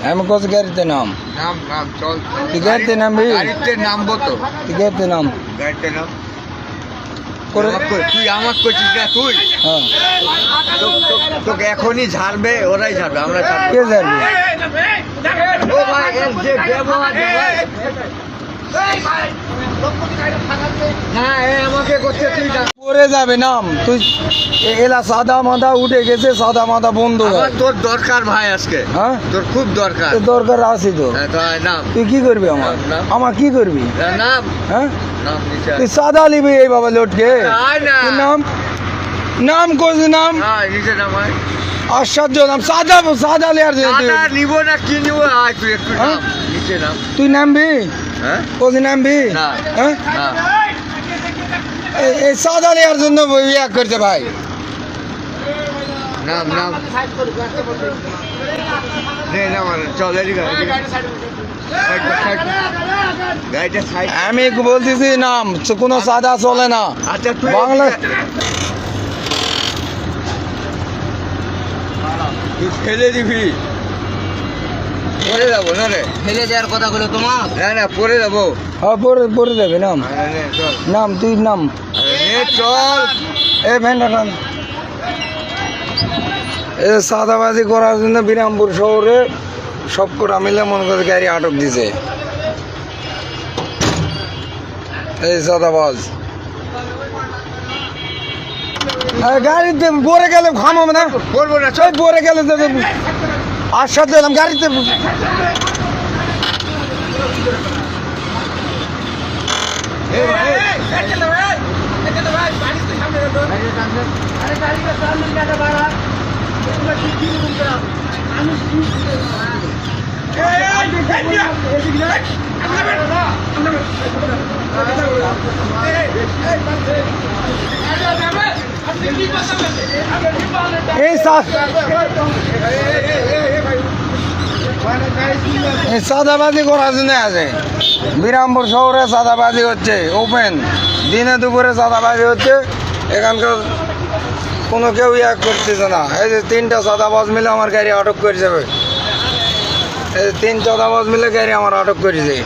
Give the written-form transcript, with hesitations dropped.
আমি কত গাড়িতে নাম নাম নাম চল তুই গাড়িতে নামবি গাড়িতে নামবো তো তুই গাড়িতে নাম গাড়িতে নাম করে তুই আমার করছিস না তুই হ্যাঁ তোকে এখনই ঝাড়বে ওরাই ঝাড়বে আমরা ঝাড়বো কে যাবি ও ভাই এর যে ব্যবহার ভাই না এ আমাকে করছে তুই না পরে যাবে নাম তুই এলা সাদা মাদা উঠে গেছে সাদা মাদা বন্ধ আমার তোর দরকার ভাই আজকে হ্যাঁ তোর খুব দরকার তোর দরকার আছে তো হ্যাঁ তো আয় নাম তুই কি করবি আমার নাম। আমার কি করবি নাম হ্যাঁ নাম নিচে তুই সাদা নিবি এই বাবা লোটকে আয় না তোর নাম নাম কোস নাম আয় নিচে নাম আয় আশ্চর্য নাম সাদা সাদা লেয়ার দাদা নিব না কি নিব আয় তুই একটু হ্যাঁ? নাম নিচে নাম তুই নামবি হ্যাঁ কোস নামবি না। হ্যাঁ না এই সাদা লেয়ার জন্য ইয়া করছে ভাই নাম নাম নে নাম চল এদিকে গাড়িটা সাইড আমি বলতেছি নাম কোনো সাদা চলে না আচ্ছা তুই বাংলা তুই ফেলে দিবি পরে যাবো না রে ফেলে দেওয়ার কথাগুলো তোমার না না পরে যাবো হ্যাঁ পরে পরে দেবে নাম নে চল নাম তুই নাম নে চল এ ভ্যানটা নাম এ সাদাবাজি করার জন্য বিরামপুর শহরে সব কটা মিলে মনে করে গাড়ি আটক দিছে এই সাদাবাজ গাড়িতে পরে গেলে খামাবো না করবো না চল পরে গেলে তো আশ্বাস দিলাম গাড়িতে এ ভাই এই সাদাবাজি করার জন্য আছে বিরামপুর শহরে সাদাবাজি হচ্ছে ওপেন দিনে দুপুরে সাদাবাজি হচ্ছে এখানকার কোনো কেউ ইয়া করতেছে না এই যে তিনটা সাদাবাজ মিলে আমার গাড়ি আটক করে যাবে এই তিন সাদাবাজ মিলে গাড়ি আমার আটক করেছে